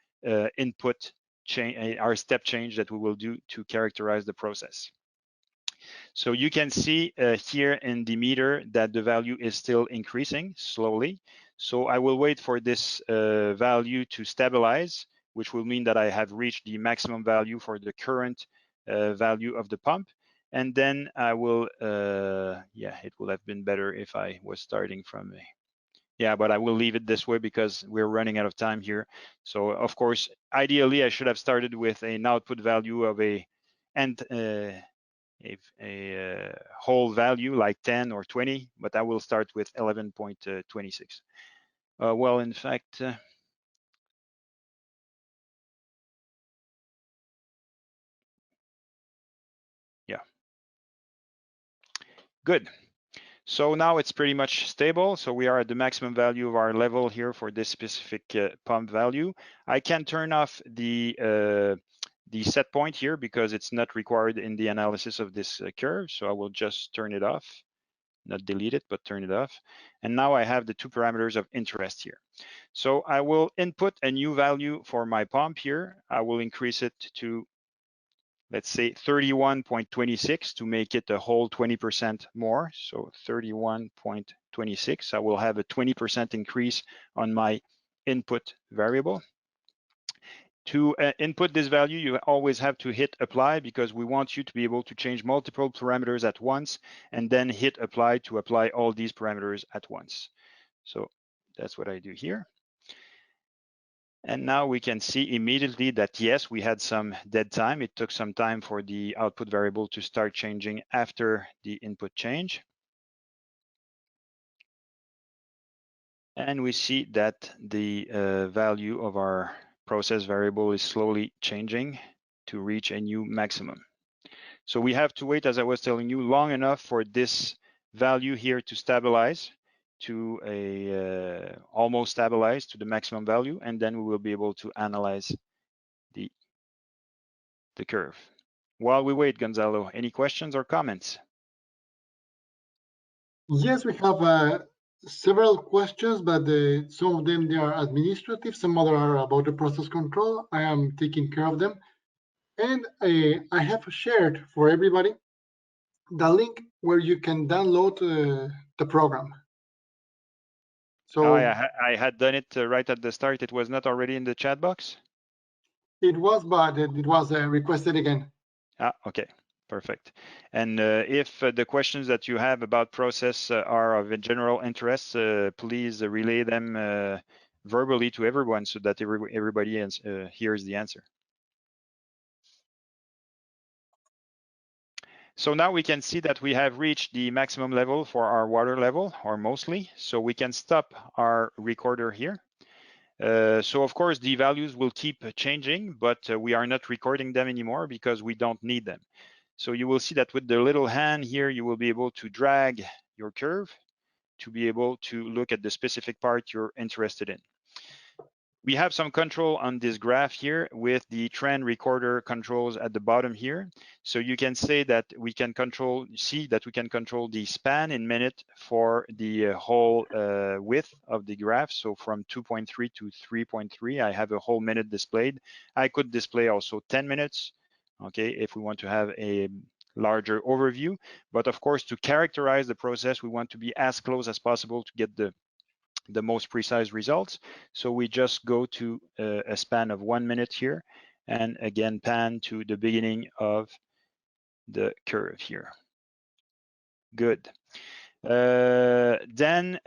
input change, our step change that we will do to characterize the process. So you can see here in the meter that the value is still increasing slowly. So I will wait for this value to stabilize, which will mean that I have reached the maximum value for the current value of the pump. And then I will, yeah, it would have been better if I was starting from a, yeah, but I will leave it this way because we're running out of time here. So of course, ideally, I should have started with an output value of a whole value like 10 or 20, but I will start with 11.26. Well, in fact, yeah, good. So now it's pretty much stable. So we are at the maximum value of our level here for this specific pump value. I can turn off the set point here because it's not required in the analysis of this curve. So I will just turn it off, not delete it, but turn it off. And now I have the 2 parameters of interest here. So I will input a new value for my pump here. I will increase it to, let's say, 31.26 to make it a whole 20% more. So 31.26, I will have a 20% increase on my input variable. To input this value, you always have to hit apply because we want you to be able to change multiple parameters at once and then hit apply to apply all these parameters at once. So that's what I do here. And now we can see immediately that, yes, we had some dead time. It took some time for the output variable to start changing after the input change. And we see that the value of our process variable is slowly changing to reach a new maximum. So we have to wait, as I was telling you, long enough for this value here to stabilize to a almost stabilized to the maximum value, and then we will be able to analyze the curve. While we wait, Gonzalo, any questions or comments? Yes, we have several questions, but some of them they are administrative, some other are about the process control. I am taking care of them. And I have shared for everybody the link where you can download the program. So I had done it right at the start. It was not already in the chat box? it was, but it was requested again. Okay, perfect. And if the questions that you have about process are of a general interest, please relay them verbally to everyone so that everybody hears the answer. So now we can see that we have reached the maximum level for our water level, or mostly. So we can stop our recorder here. So of course the values will keep changing, but we are not recording them anymore because we don't need them. So you will see that with the little hand here, you will be able to drag your curve to be able to look at the specific part you're interested in. We have some control on this graph here with the trend recorder controls at the bottom here. So you can say that we can control, see that we can control the span in minute for the whole width of the graph. So from 2.3 to 3.3, I have a whole minute displayed. I could display also 10 minutes, okay, if we want to have a larger overview. But of course, to characterize the process, we want to be as close as possible to get the most precise results. So we just go to a span of 1 minute here, and again pan to the beginning of the curve here. Good. Then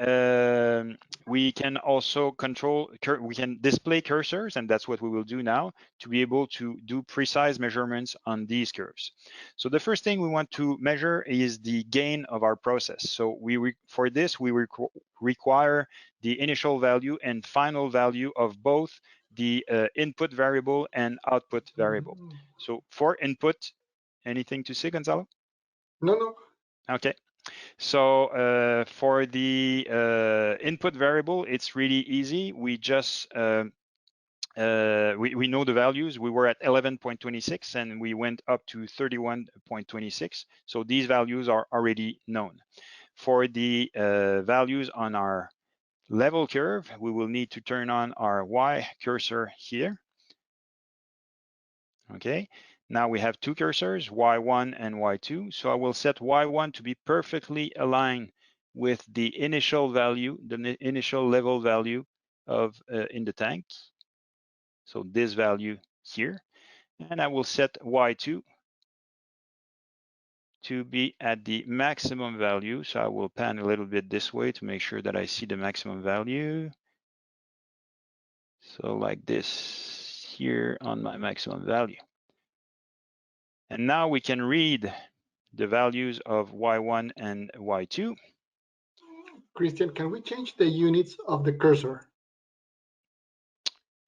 we can also control, we can display cursors, and that's what we will do now to be able to do precise measurements on these curves. So the first thing we want to measure is the gain of our process. So for this, we require the initial value and final value of both the input variable and output variable. So for input, anything to say, Gonzalo? No. Okay. So for the input variable, it's really easy. We just we know the values. We were at 11.26 and we went up to 31.26. So these values are already known. For the values on our level curve, we will need to turn on our Y cursor here. Okay. Now we have two cursors, Y1 and Y2. So I will set Y1 to be perfectly aligned with the initial value, the initial level value of in the tank. So this value here. And I will set Y2 to be at the maximum value. So I will pan a little bit this way to make sure that I see the maximum value. So like this here on my maximum value. And now we can read the values of Y1 and Y2. Christian, can we change the units of the cursor?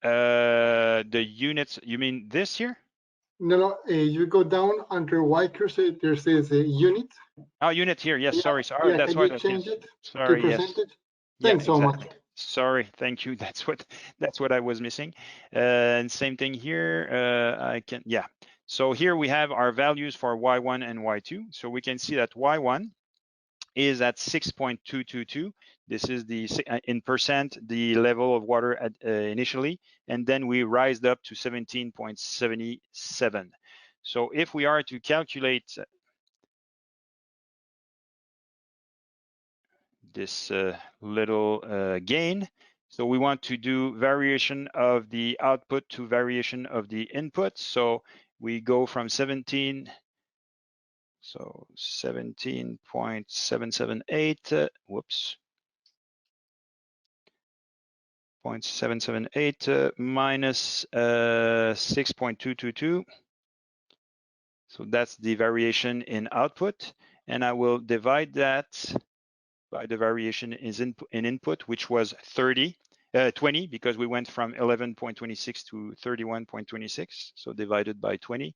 The units, you mean this here? No, you go down under Y cursor, there says a unit. Oh, unit here, yes, Yeah, sorry. yeah, That's can why. you change it to Sorry, yes. percentage? Yeah, Thanks so much. Sorry, thank you. That's what I was missing. And same thing here. I can, yeah. So here we have our values for Y1 and Y2. So we can see that Y1 is at 6.222. This is the in percent the level of water at initially, and then we rised up to 17.77. So if we are to calculate this little gain, so we want to do variation of the output to variation of the input. So we go from 17. So 17.778, whoops, 0.778 minus 6.222. So that's the variation in output. And I will divide that by the variation in input, which was 20, because we went from 11.26 to 31.26. So divided by 20.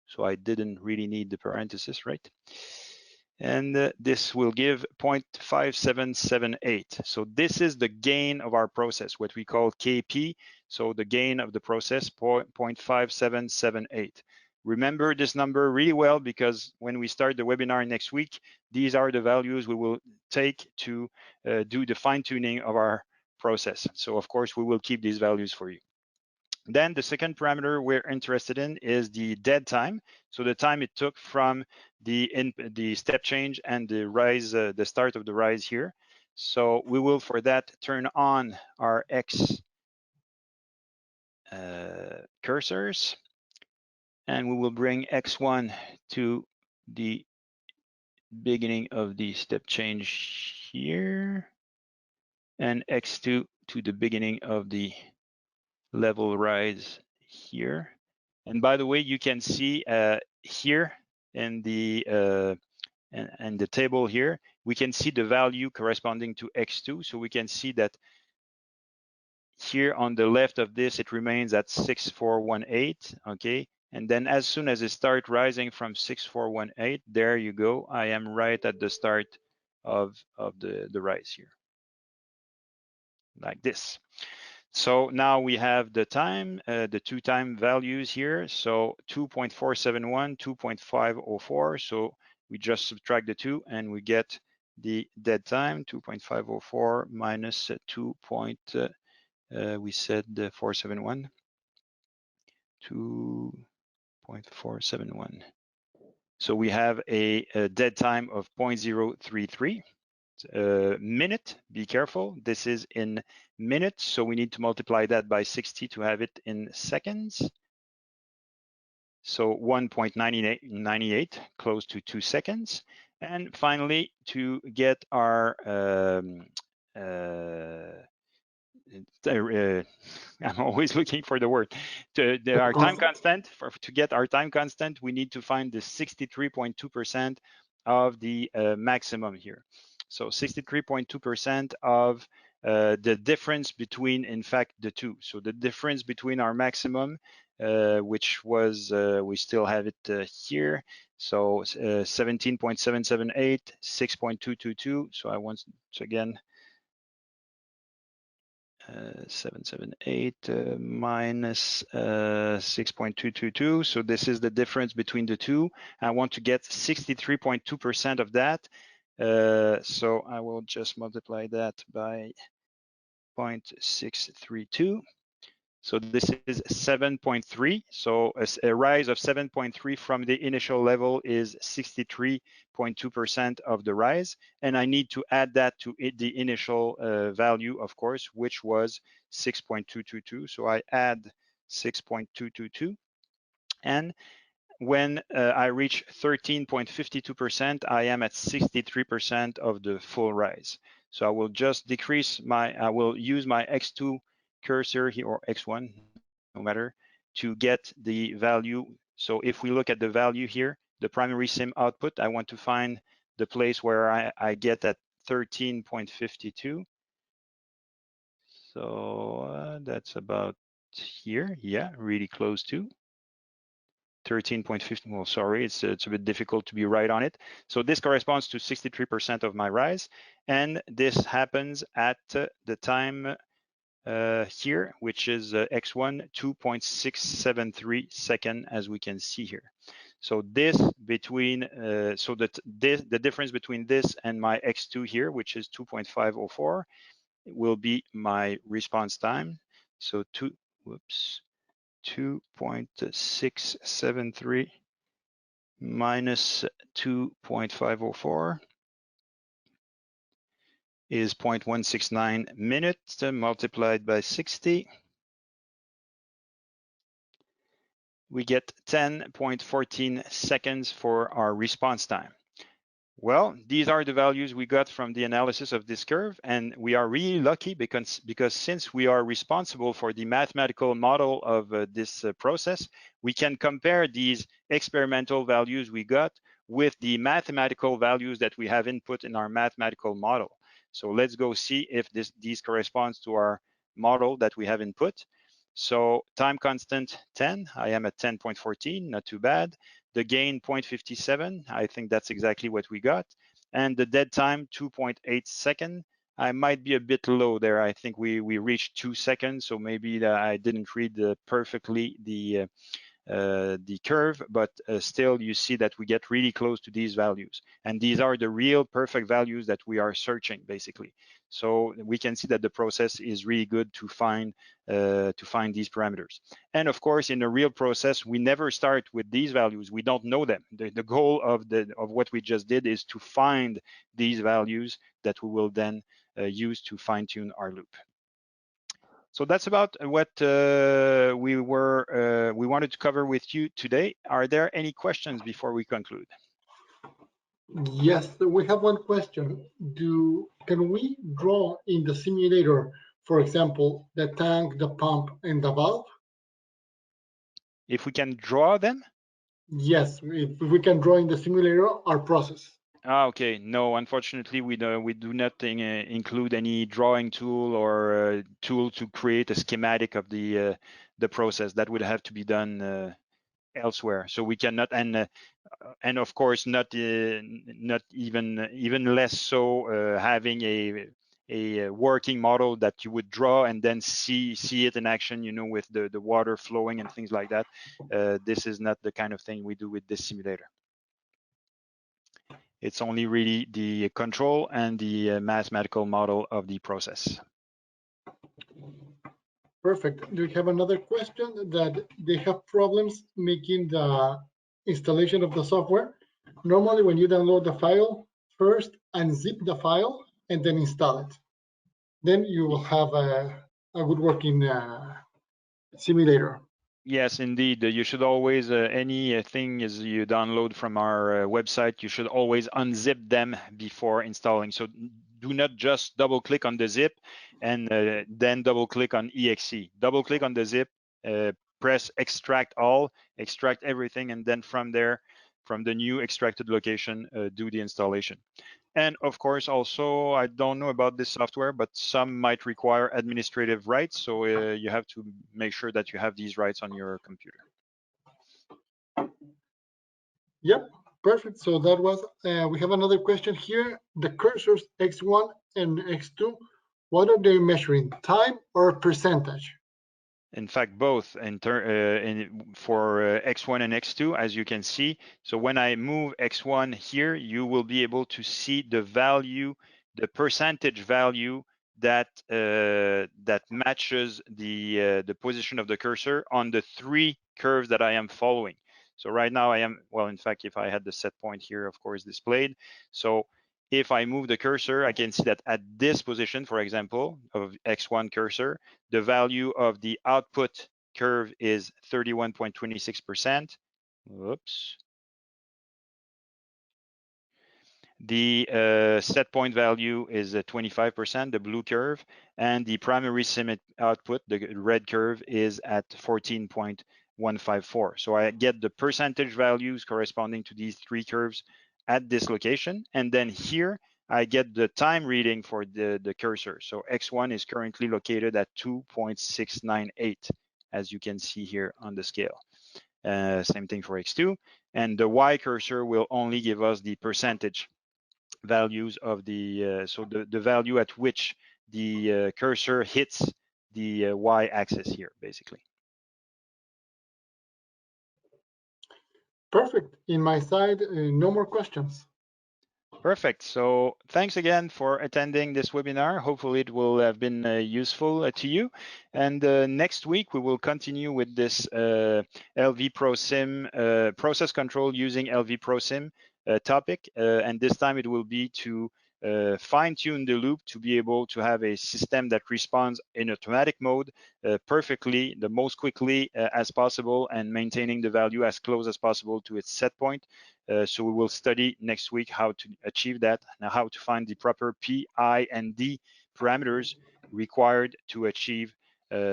So I didn't really need the parenthesis, right? and this will give 0.5778. So this is the gain of our process, what we call KP. So the gain of the process, 0.5778. Remember this number really well, because when we start the webinar next week, these are the values we will take to do the fine-tuning of our process. So of course, we will keep these values for you. Then the second parameter we're interested in is the dead time. So the time it took from the step change and the rise, the start of the rise here. So we will, for that, turn on our X cursors, and we will bring X1 to the beginning of the step change here, and X2 to the beginning of the level rise here. And by the way, you can see here in the and the table here, we can see the value corresponding to X2. So we can see that here on the left of this, it remains at 6418, okay? And then as soon as it starts rising from 6418, there you go. I am right at the start of the rise here, like this. So now we have the time, the two time values here. So 2.471, 2.504. So we just subtract the two and we get the dead time, 2.504 minus we said 471, 2.471. So we have a dead time of 0.033. Minute, be careful, this is in minutes, so we need to multiply that by 60 to have it in seconds. So 1.98, close to 2 seconds. And finally, to get our I'm always looking for the word. Our time constant, to get our time constant, we need to find the 63.2% of the maximum here. So 63.2% of the difference between, in fact, the two. So the difference between our maximum, which was, we still have it here. So 17.778, 6.222. So I once again, 778 minus 6.222. So this is the difference between the two. I want to get 63.2% of that. So I will just multiply that by 0.632. So this is 7.3. So a rise of 7.3 from the initial level is 63.2% of the rise. And I need to add that to the initial value, of course, which was 6.222. So I add 6.222. And when I reach 13.52%, I am at 63% of the full rise. So I will just decrease I will use my X2 cursor here, or X1, no matter, to get the value. So if we look at the value here, the primary sim output, I want to find the place where I get at 13.52. So that's about here. Yeah, really close to 13.50. Well, sorry, it's a bit difficult to be right on it. So this corresponds to 63% of my rise. And this happens at the time here, which is X1, 2.673 second, as we can see here. So this between, so that the difference between this and my X2 here, which is 2.504, will be my response time. So 2.673 minus 2.504 is 0.169 minutes multiplied by 60. We get 10.14 seconds for our response time. Well, these are the values we got from the analysis of this curve, and we are really lucky because since we are responsible for the mathematical model of this process, we can compare these experimental values we got with the mathematical values that we have input in our mathematical model. So let's go see if these corresponds to our model that we have input. So time constant 10, I am at 10.14, not too bad. The gain 0.57, I think that's exactly what we got. And the dead time 2.8 seconds. I might be a bit low there. I think we reached 2 seconds, so maybe I didn't read perfectly the curve, but still you see that we get really close to these values. And these are the real perfect values that we are searching, basically. So we can see that the process is really good to find these parameters. And of course, in a real process, we never start with these values. We don't know them. The goal of what we just did is to find these values that we will then use to fine-tune our loop. So that's about what we wanted to cover with you today. Are there any questions before we conclude? Yes, we have one question. Can we draw in the simulator, for example, the tank, the pump, and the valve? If we can draw them? Yes, if we can draw in the simulator our process. Okay. No, unfortunately, we do not include any drawing tool or tool to create a schematic of the process. That would have to be done elsewhere. So we cannot, and of course not even less so having a working model that you would draw and then see it in action, you know, with the water flowing and things like that. This is not the kind of thing we do with this simulator. It's only really the control and the mathematical model of the process. Perfect. Do you have another question that they have problems making the installation of the software? Normally, when you download the file, first unzip the file and then install it. Then you will have a good working simulator. Yes, indeed. You should always, anything as you download from our website, you should always unzip them before installing. So do not just double click on the zip and then double click on exe. Double click on the zip, press extract all, extract everything, and then from there, from the new extracted location, do the installation. And of course, also, I don't know about this software, but some might require administrative rights. So you have to make sure that you have these rights on your computer. Yep, perfect. So that was, we have another question here. The cursors X1 and X2, what are they measuring, time or percentage? In fact, both for X1 and X2, as you can see. So when I move X1 here, you will be able to see the value, the percentage value that matches the position of the cursor on the 3 curves that I am following. So right now I am, well, in fact, if I had the set point here, of course, displayed. So if I move the cursor, I can see that at this position, for example, of X1 cursor, the value of the output curve is 31.26%. Whoops. The set point value is 25%, the blue curve, and the primary sim output, the red curve, is at 14.154. So I get the percentage values corresponding to these 3 curves at this location, and then here I get the time reading for the cursor. So X1 is currently located at 2.698, as you can see here on the scale. Same thing for X2, and the Y cursor will only give us the percentage values of the so the value at which the cursor hits the y-axis here, basically. Perfect. In my side, no more questions. Perfect. So thanks again for attending this webinar. Hopefully it will have been useful to you. And next week, we will continue with this LVProSim process control using LVProSim topic. And this time it will be to fine-tune the loop to be able to have a system that responds in automatic mode perfectly, the most quickly as possible, and maintaining the value as close as possible to its set point. So we will study next week how to achieve that, and how to find the proper P, I, and D parameters required to achieve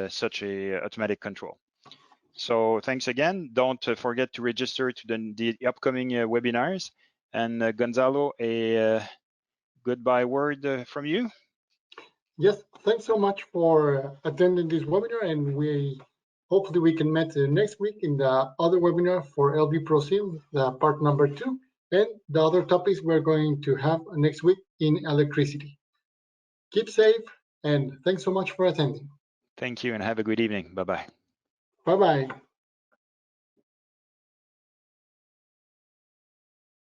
such a automatic control. So thanks again. Don't forget to register to the upcoming webinars. And Gonzalo, a goodbye word from you. Yes, thanks so much for attending this webinar, and we hopefully we can meet next week in the other webinar for LVProSim, the part number 2, and the other topics we're going to have next week in electricity. Keep safe, and thanks so much for attending. Thank you, and have a good evening. Bye-bye. Bye-bye.